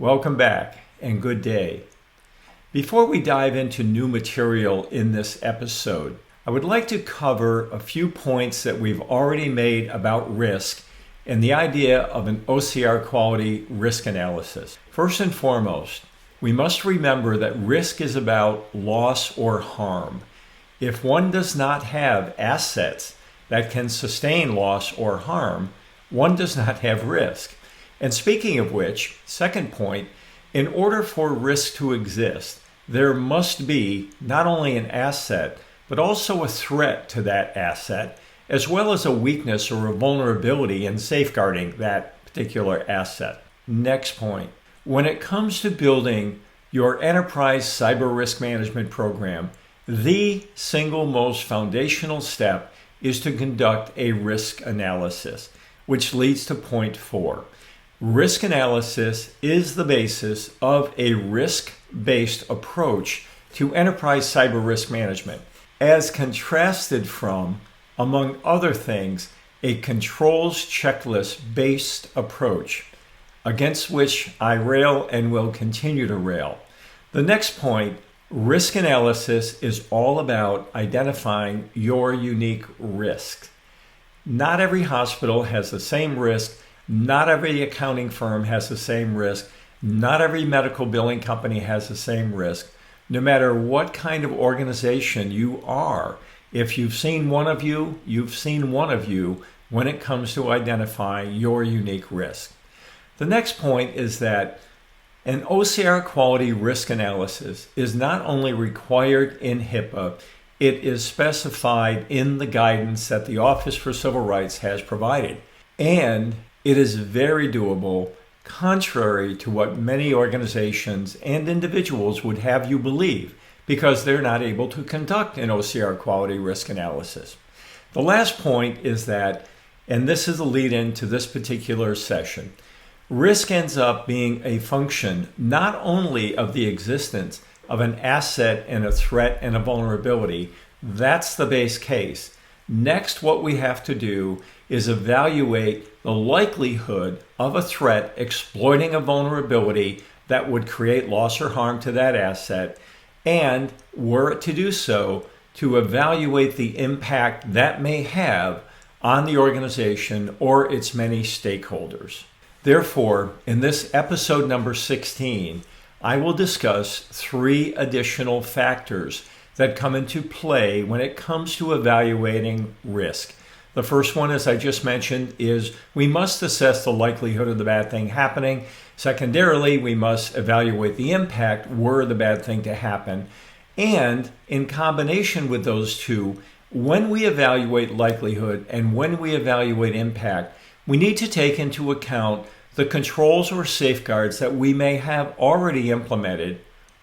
Welcome back and good day. Before we dive into new material in this episode, I would like to cover a few points that we've already made about risk and the idea of an OCR quality risk analysis. First and foremost, we must remember that risk is about loss or harm. If one does not have assets that can sustain loss or harm, one does not have risk. And speaking of which, second point, in order for risk to exist, there must be not only an asset, but also a threat to that asset, as well as a weakness or a vulnerability in safeguarding that particular asset. Next point, when it comes to building your enterprise cyber risk management program, the single most foundational step is to conduct a risk analysis, which leads to point 4. Risk analysis is the basis of a risk-based approach to enterprise cyber risk management, as contrasted from, among other things, a controls checklist-based approach, against which I rail and will continue to rail. The next point, risk analysis is all about identifying your unique risks. Not every hospital has the same risk. Not every accounting firm has the same risk. Not every medical billing company has the same risk. No matter what kind of organization you are, if you've seen one of you, you've seen one of you when it comes to identifying your unique risk. The next point is that an OCR quality risk analysis is not only required in HIPAA, it is specified in the guidance that the Office for Civil Rights has provided. And it is very doable, contrary to what many organizations and individuals would have you believe, because they're not able to conduct an OCR quality risk analysis. The last point is that, and this is the lead-in to this particular session, risk ends up being a function not only of the existence of an asset and a threat and a vulnerability. That's the base case. Next, what we have to do is evaluate the likelihood of a threat exploiting a vulnerability that would create loss or harm to that asset, and were it to do so, to evaluate the impact that may have on the organization or its many stakeholders. Therefore, in this episode number 16, I will discuss 3 additional factors that come into play when it comes to evaluating risk. The first one, as I just mentioned, is we must assess the likelihood of the bad thing happening. Secondarily, we must evaluate the impact were the bad thing to happen. And in combination with those two, when we evaluate likelihood and when we evaluate impact, we need to take into account the controls or safeguards that we may have already implemented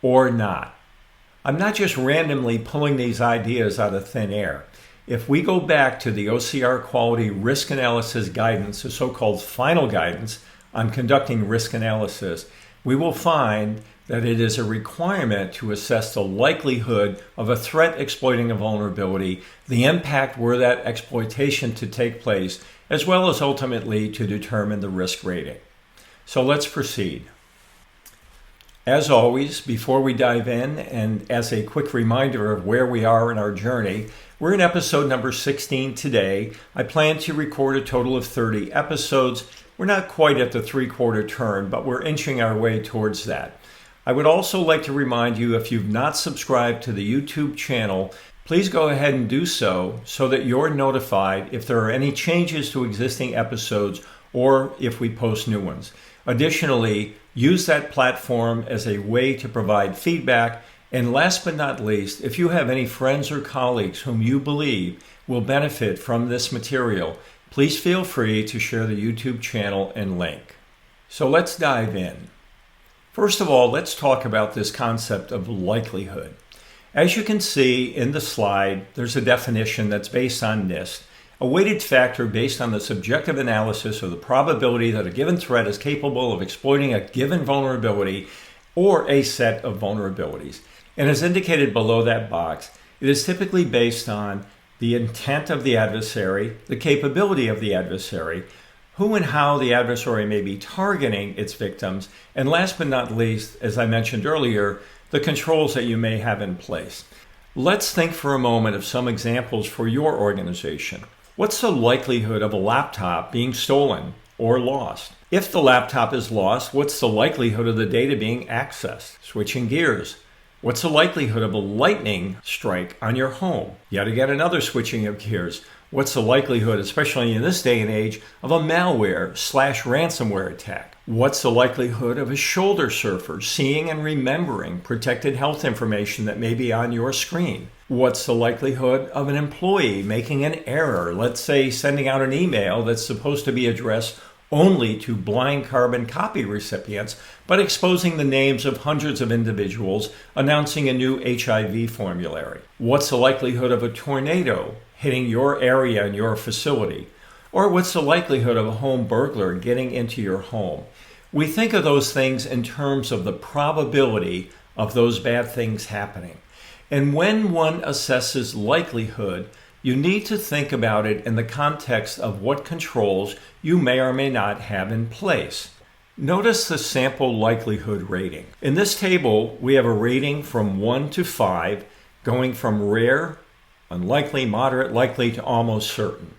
or not. I'm not just randomly pulling these ideas out of thin air. If we go back to the OCR Quality Risk Analysis Guidance, the so-called final guidance on conducting risk analysis, we will find that it is a requirement to assess the likelihood of a threat exploiting a vulnerability, the impact were that exploitation to take place, as well as ultimately to determine the risk rating. So let's proceed. As always, before we dive in, and as a quick reminder of where we are in our journey, we're in episode number 16 today. I plan to record a total of 30 episodes. We're not quite at the 3/4 turn, but we're inching our way towards that. I would also like to remind you, if you've not subscribed to the YouTube channel, please go ahead and do so that you're notified if there are any changes to existing episodes or if we post new ones. Additionally, use that platform as a way to provide feedback. And last but not least, if you have any friends or colleagues whom you believe will benefit from this material, please feel free to share the YouTube channel and link. So let's dive in. First of all, let's talk about this concept of likelihood. As you can see in the slide, there's a definition that's based on NIST, a weighted factor based on the subjective analysis of the probability that a given threat is capable of exploiting a given vulnerability or a set of vulnerabilities. And as indicated below that box, it is typically based on the intent of the adversary, the capability of the adversary, who and how the adversary may be targeting its victims, and last but not least, as I mentioned earlier, the controls that you may have in place. Let's think for a moment of some examples for your organization. What's the likelihood of a laptop being stolen or lost? If the laptop is lost, what's the likelihood of the data being accessed? Switching gears. What's the likelihood of a lightning strike on your home? Yet again, another switching of gears. What's the likelihood, especially in this day and age, of a malware/ransomware attack? What's the likelihood of a shoulder surfer seeing and remembering protected health information that may be on your screen? What's the likelihood of an employee making an error, let's say sending out an email that's supposed to be addressed only to blind carbon copy recipients, but exposing the names of hundreds of individuals announcing a new HIV formulary? What's the likelihood of a tornado hitting your area and your facility? Or what's the likelihood of a home burglar getting into your home? We think of those things in terms of the probability of those bad things happening. And when one assesses likelihood, you need to think about it in the context of what controls you may or may not have in place. Notice the sample likelihood rating. In this table, we have a rating from 1 to 5, going from rare, unlikely, moderate, likely to almost certain.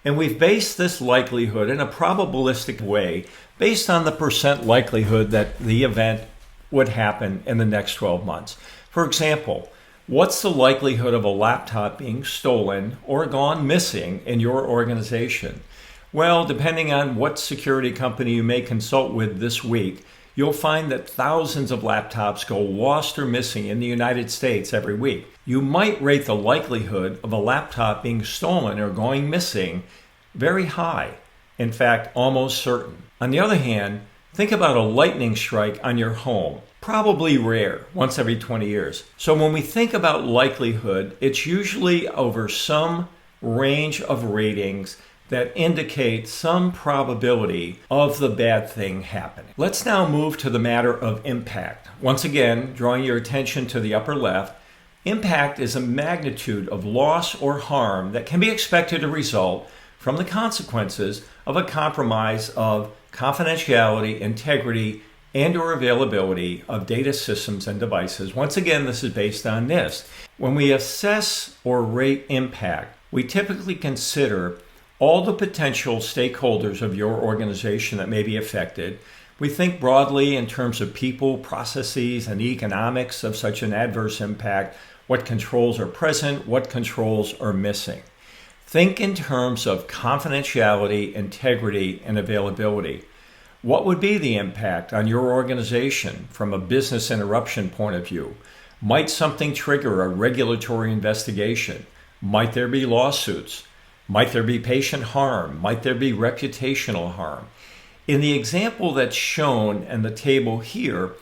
And we've based this likelihood in a probabilistic way based on the percent likelihood that the event would happen in the next 12 months. For example, what's the likelihood of a laptop being stolen or gone missing in your organization? Well, depending on what security company you may consult with this week, you'll find that thousands of laptops go lost or missing in the United States every week. You might rate the likelihood of a laptop being stolen or going missing very high. In fact, almost certain. On the other hand, think about a lightning strike on your home. Probably rare, once every 20 years. So when we think about likelihood, it's usually over some range of ratings that indicate some probability of the bad thing happening. Let's now move to the matter of impact. Once again, drawing your attention to the upper left, impact is a magnitude of loss or harm that can be expected to result from the consequences of a compromise of confidentiality, integrity, and or availability of data systems and devices. Once again, this is based on NIST. When we assess or rate impact, we typically consider all the potential stakeholders of your organization that may be affected. We think broadly in terms of people, processes, and economics of such an adverse impact, what controls are present, what controls are missing. Think in terms of confidentiality, integrity, and availability. What would be the impact on your organization from a business interruption point of view? Might something trigger a regulatory investigation? Might there be lawsuits? Might there be patient harm? Might there be reputational harm? In the example that's shown in the table here,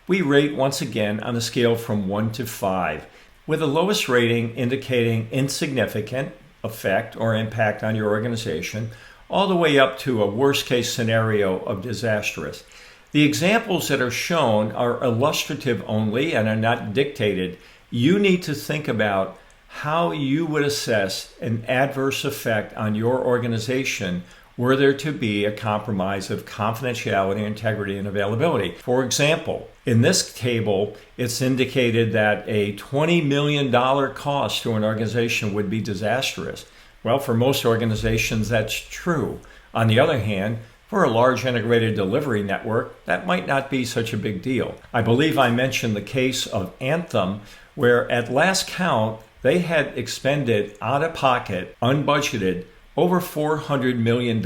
we rate once again on a scale from 1 to 5, with the lowest rating indicating insignificant effect or impact on your organization, all the way up to a worst-case scenario of disastrous. The examples that are shown are illustrative only and are not dictated. You need to think about how you would assess an adverse effect on your organization were there to be a compromise of confidentiality, integrity, and availability. For example, in this table, it's indicated that a $20 million cost to an organization would be disastrous. Well, for most organizations, that's true. On the other hand, for a large integrated delivery network, that might not be such a big deal. I believe I mentioned the case of Anthem, where at last count, they had expended out-of-pocket, unbudgeted, over $400 million,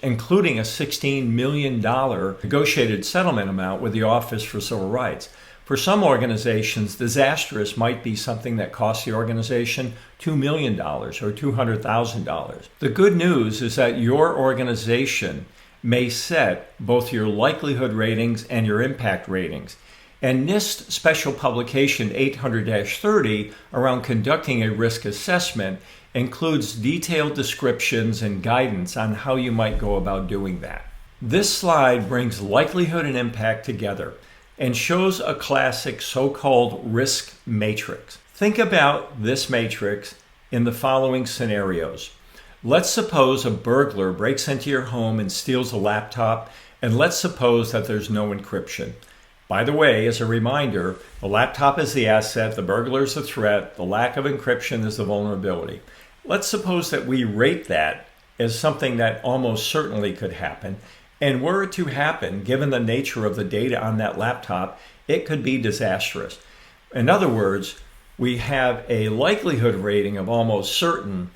including a $16 million negotiated settlement amount with the Office for Civil Rights. For some organizations, disastrous might be something that costs the organization $2 million or $200,000. The good news is that your organization may set both your likelihood ratings and your impact ratings. And NIST Special Publication 800-30 around conducting a risk assessment includes detailed descriptions and guidance on how you might go about doing that. This slide brings likelihood and impact together and shows a classic so-called risk matrix. Think about this matrix in the following scenarios. Let's suppose a burglar breaks into your home and steals a laptop, and let's suppose that there's no encryption. By the way, as a reminder, the laptop is the asset, the burglar is the threat, the lack of encryption is the vulnerability. Let's suppose that we rate that as something that almost certainly could happen, and were it to happen, given the nature of the data on that laptop, it could be disastrous. In other words, we have a likelihood rating of almost certain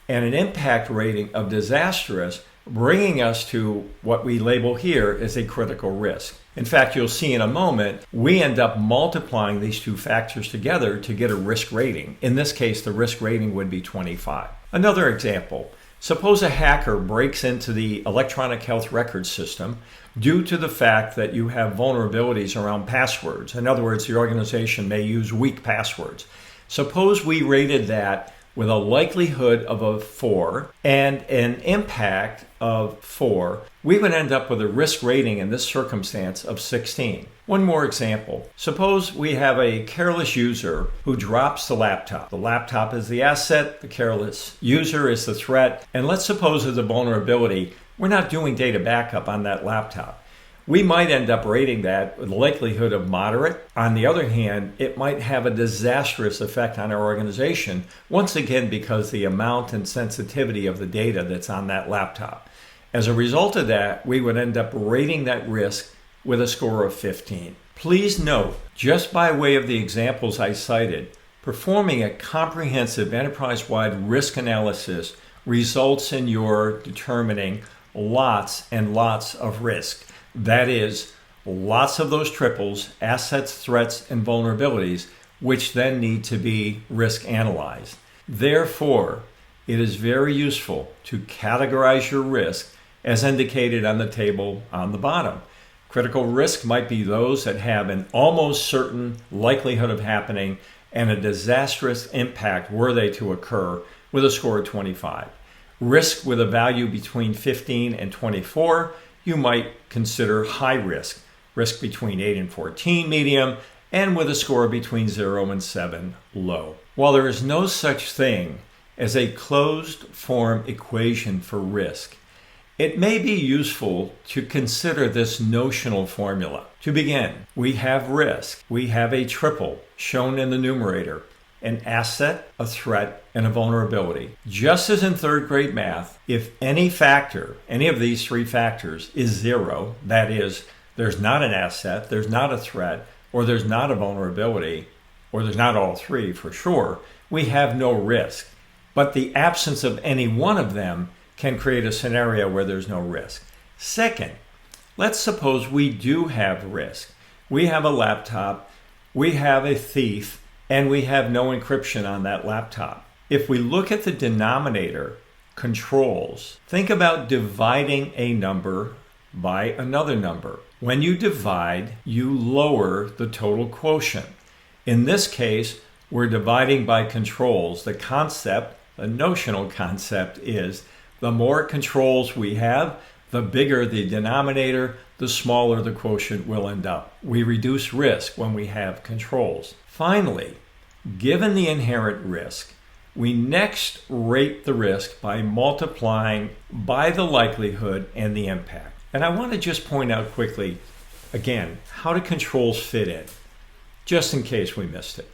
and an impact rating of disastrous, bringing us to what we label here as a critical risk. In fact, you'll see in a moment, we end up multiplying these two factors together to get a risk rating. In this case, the risk rating would be 25. Another example, suppose a hacker breaks into the electronic health record system due to the fact that you have vulnerabilities around passwords. In other words, the organization may use weak passwords. Suppose we rated that with a likelihood of a 4 and an impact of 4, we would end up with a risk rating in this circumstance of 16. One more example. Suppose we have a careless user who drops the laptop. The laptop is the asset, the careless user is the threat, and let's suppose as a vulnerability, we're not doing data backup on that laptop. We might end up rating that with a likelihood of moderate. On the other hand, it might have a disastrous effect on our organization, once again because the amount and sensitivity of the data that's on that laptop. As a result of that, we would end up rating that risk with a score of 15. Please note, just by way of the examples I cited, performing a comprehensive enterprise-wide risk analysis results in your determining lots and lots of risk. That is, lots of those triples, assets, threats, and vulnerabilities, which then need to be risk analyzed. Therefore, it is very useful to categorize your risk as indicated on the table on the bottom. Critical risk might be those that have an almost certain likelihood of happening and a disastrous impact were they to occur with a score of 25. Risk with a value between 15 and 24, you might consider high risk. Risk between 8 and 14, medium, and with a score between 0 and 7, low. While there is no such thing as a closed form equation for risk, it may be useful to consider this notional formula. To begin, we have risk. We have a triple shown in the numerator, an asset, a threat, and a vulnerability. Just as in third grade math, if any factor, any of these three factors is 0, that is, there's not an asset, there's not a threat, or there's not a vulnerability, or there's not all three for sure, we have no risk. But the absence of any one of them can create a scenario where there's no risk. Second, let's suppose we do have risk. We have a laptop, we have a thief, and we have no encryption on that laptop. If we look at the denominator, controls, think about dividing a number by another number. When you divide, you lower the total quotient. In this case, we're dividing by controls. The concept, the notional concept is the more controls we have, the bigger the denominator, the smaller the quotient will end up. We reduce risk when we have controls. Finally, given the inherent risk, we next rate the risk by multiplying by the likelihood and the impact. And I want to just point out quickly, again, how do controls fit in, just in case we missed it.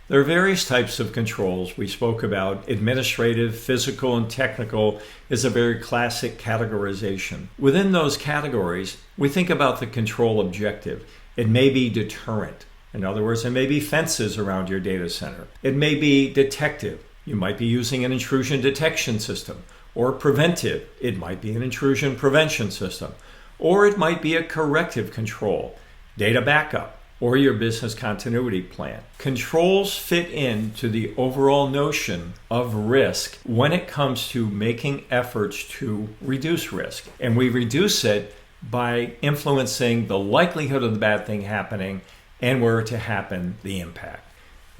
There are various types of controls. We spoke about administrative, physical, and technical is a very classic categorization. Within those categories, we think about the control objective. It may be deterrent. In other words, it may be fences around your data center. It may be detective. You might be using an intrusion detection system. Or preventive. It might be an intrusion prevention system. Or it might be a corrective control, data backup, or your business continuity plan. Controls fit into the overall notion of risk when it comes to making efforts to reduce risk. And we reduce it by influencing the likelihood of the bad thing happening and were it to happen, the impact.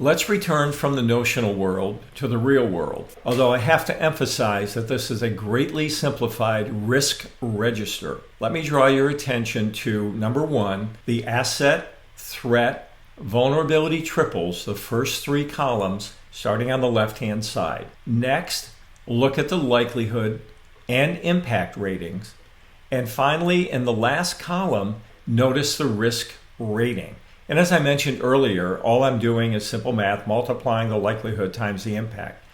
Let's return from the notional world to the real world, although I have to emphasize that this is a greatly simplified risk register. Let me draw your attention to number 1, the asset, threat, vulnerability triples, the first 3 columns starting on the left-hand side. Next, look at the likelihood and impact ratings. And finally, in the last column, notice the risk rating. And as I mentioned earlier, all I'm doing is simple math, multiplying the likelihood times the impact.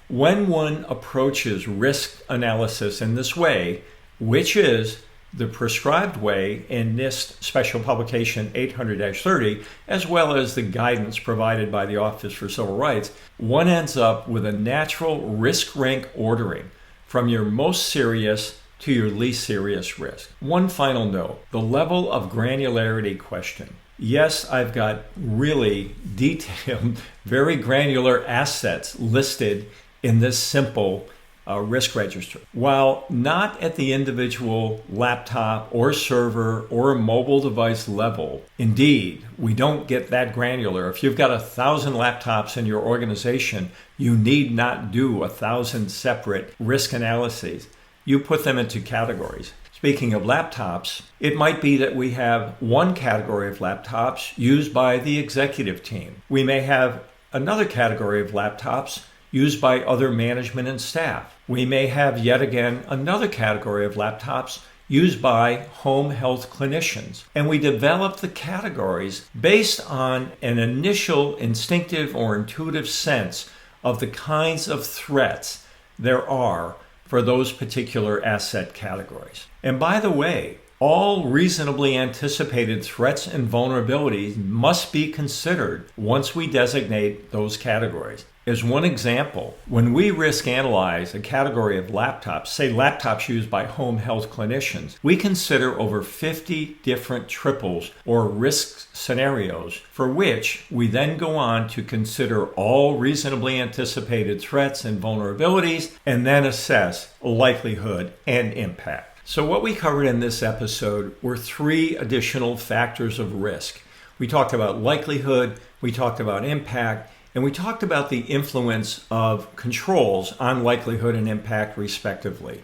When one approaches risk analysis in this way, which is the prescribed way in NIST Special Publication 800-30, as well as the guidance provided by the Office for Civil Rights, one ends up with a natural risk rank ordering from your most serious to your least serious risk. One final note, the level of granularity question. Yes, I've got really detailed, very granular assets listed in this simple risk register. While not at the individual laptop or server or mobile device level, indeed, we don't get that granular. If you've got 1,000 laptops in your organization, you need not do 1,000 separate risk analyses. You put them into categories. Speaking of laptops, it might be that we have one category of laptops used by the executive team. We may have another category of laptops used by other management and staff. We may have yet again another category of laptops used by home health clinicians. And we develop the categories based on an initial instinctive or intuitive sense of the kinds of threats there are for those particular asset categories. And by the way, all reasonably anticipated threats and vulnerabilities must be considered once we designate those categories. As one example, when we risk analyze a category of laptops, say laptops used by home health clinicians, we consider over 50 different triples or risk scenarios for which we then go on to consider all reasonably anticipated threats and vulnerabilities and then assess likelihood and impact. So what we covered in this episode were 3 additional factors of risk. We talked about likelihood, we talked about impact, and we talked about the influence of controls on likelihood and impact respectively.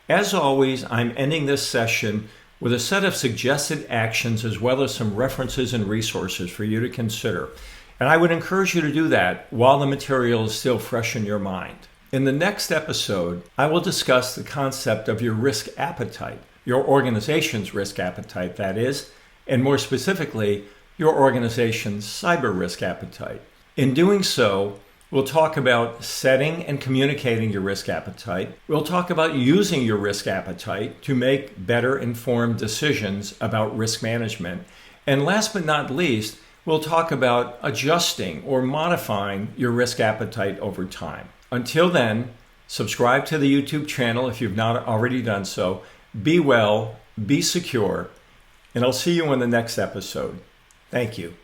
As always, I'm ending this session with a set of suggested actions as well as some references and resources for you to consider. And I would encourage you to do that while the material is still fresh in your mind. In the next episode, I will discuss the concept of your risk appetite, your organization's risk appetite, that is, and more specifically, your organization's cyber risk appetite. In doing so, we'll talk about setting and communicating your risk appetite. We'll talk about using your risk appetite to make better informed decisions about risk management. And last but not least, we'll talk about adjusting or modifying your risk appetite over time. Until then, subscribe to the YouTube channel if you've not already done so. Be well, be secure, and I'll see you in the next episode. Thank you.